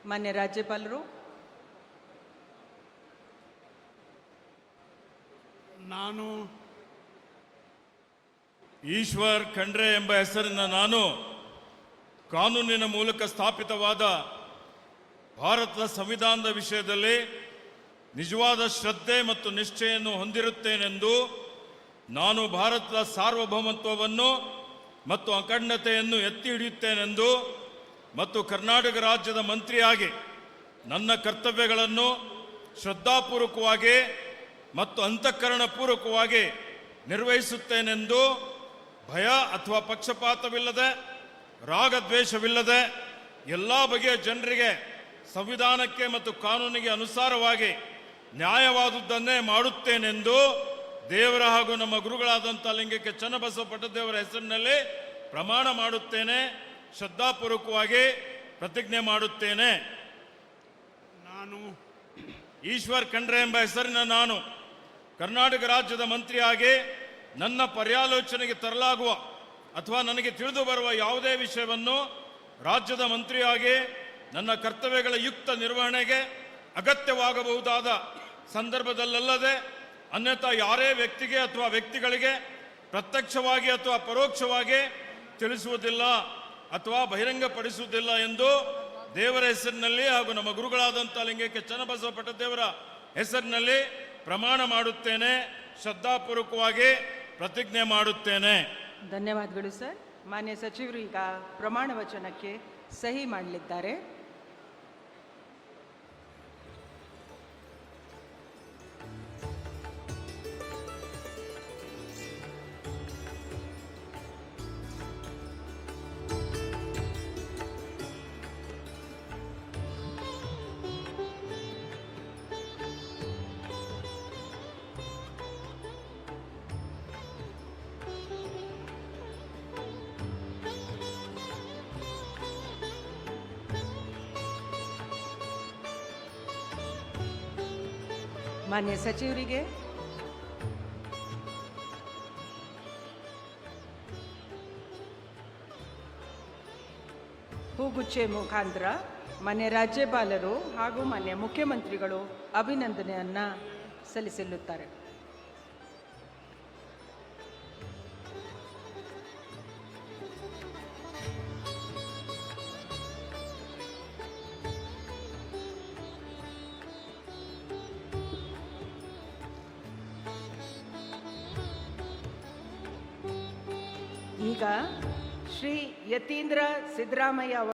ಮಾನ್ಯ ರಾಜ್ಯಪಾಲರು. ನಾನು ಈಶ್ವರ್ ಖಂಡ್ರೆ ಎಂಬ ಹೆಸರಿನ ನಾನು ಕಾನೂನಿನ ಮೂಲಕ ಸ್ಥಾಪಿತವಾದ ಭಾರತದ ಸಂವಿಧಾನದ ವಿಷಯದಲ್ಲಿ ನಿಜವಾದ ಶ್ರದ್ಧೆ ಮತ್ತು ನಿಷ್ಠೆಯನ್ನು ಹೊಂದಿರುತ್ತೇನೆಂದು, ನಾನು ಭಾರತದ ಸಾರ್ವಭೌಮತ್ವವನ್ನು ಮತ್ತು ಅಖಂಡತೆಯನ್ನು ಎತ್ತಿ ಹಿಡಿಯುತ್ತೇನೆಂದು ಮತ್ತು ಕರ್ನಾಟಕ ರಾಜ್ಯದ ಮಂತ್ರಿಯಾಗಿ ನನ್ನ ಕರ್ತವ್ಯಗಳನ್ನು ಶ್ರದ್ಧಾಪೂರ್ವಕವಾಗಿ ಮತ್ತು ಅಂತಃಕರಣಪೂರ್ವಕವಾಗಿ ನಿರ್ವಹಿಸುತ್ತೇನೆಂದು ಭಯ ಅಥವಾ ಪಕ್ಷಪಾತವಿಲ್ಲದೆ, ರಾಗದ್ವೇಷವಿಲ್ಲದೆ ಎಲ್ಲ ಬಗೆಯ ಜನರಿಗೆ ಸಂವಿಧಾನಕ್ಕೆ ಮತ್ತು ಕಾನೂನಿಗೆ ಅನುಸಾರವಾಗಿ ನ್ಯಾಯವಾದುದನ್ನೇ ಮಾಡುತ್ತೇನೆಂದು ದೇವರ ಹಾಗೂ ನಮ್ಮ ಗುರುಗಳಾದಂಥ ಲಿಂಗಕ್ಕೆ ಚನ್ನಬಸವ ಪಟ್ಟದೇವರ ಹೆಸರಿನಲ್ಲಿ ಪ್ರಮಾಣ ಮಾಡುತ್ತೇನೆ. ಶ್ರದ್ಧಾಪೂರ್ವಕವಾಗಿ ಪ್ರತಿಜ್ಞೆ ಮಾಡುತ್ತೇನೆ. ನಾನು ಈಶ್ವರ್ ಖಂಡ್ರೆ ಎಂಬ ಹೆಸರಿನ ನಾನು ಕರ್ನಾಟಕ ರಾಜ್ಯದ ಮಂತ್ರಿಯಾಗಿ ನನ್ನ ಪರ್ಯಾಲೋಚನೆಗೆ ತರಲಾಗುವ ಅಥವಾ ನನಗೆ ತಿಳಿದು ಬರುವ ಯಾವುದೇ ವಿಷಯವನ್ನು ರಾಜ್ಯದ ಮಂತ್ರಿಯಾಗಿ ನನ್ನ ಕರ್ತವ್ಯಗಳ ಯುಕ್ತ ನಿರ್ವಹಣೆಗೆ ಅಗತ್ಯವಾಗಬಹುದಾದ ಸಂದರ್ಭದಲ್ಲದೆ ಅನ್ಯಥಾ ಯಾರೇ ವ್ಯಕ್ತಿಗೆ ಅಥವಾ ವ್ಯಕ್ತಿಗಳಿಗೆ ಪ್ರತ್ಯಕ್ಷವಾಗಿ ಅಥವಾ ಪರೋಕ್ಷವಾಗಿ ತಿಳಿಸುವುದಿಲ್ಲ ಅಥವಾ ಬಹಿರಂಗಪಡಿಸುವುದಿಲ್ಲ ಎಂದು ದೇವರ ಹೆಸರಿನಲ್ಲಿ ಹಾಗೂ ನಮ್ಮ ಗುರುಗಳಾದಂಥ ಲಿಂಗಕ್ಕೆ ಚನ್ನಬಸವ ಪಟ್ಟದೇವರ ಹೆಸರಿನಲ್ಲಿ ಪ್ರಮಾಣ ಮಾಡುತ್ತೇನೆ. ಶ್ರದ್ಧಾಪೂರ್ವಕವಾಗಿ ಪ್ರತಿಜ್ಞೆ ಮಾಡುತ್ತೇನೆ. ಧನ್ಯವಾದಗಳು ಸರ್. ಮಾನ್ಯ ಸಚಿವರು ಈಗ ಪ್ರಮಾಣ ವಚನಕ್ಕೆ ಸಹಿ ಮಾಡಲಿದ್ದಾರೆ. ಮಾನ್ಯ ಸಚಿವರಿಗೆ ಹೂಗುಚ್ಚೆ ಮುಖಾಂತರ ಮಾನ್ಯ ರಾಜ್ಯಪಾಲರು ಹಾಗೂ ಮಾನ್ಯ ಮುಖ್ಯಮಂತ್ರಿಗಳು ಅಭಿನಂದನೆಯನ್ನ ಸಲ್ಲಿಸಲಿದ್ದಾರೆ. ಈಗ ಶ್ರೀ ಯತೀಂದ್ರ ಸಿದ್ದರಾಮಯ್ಯ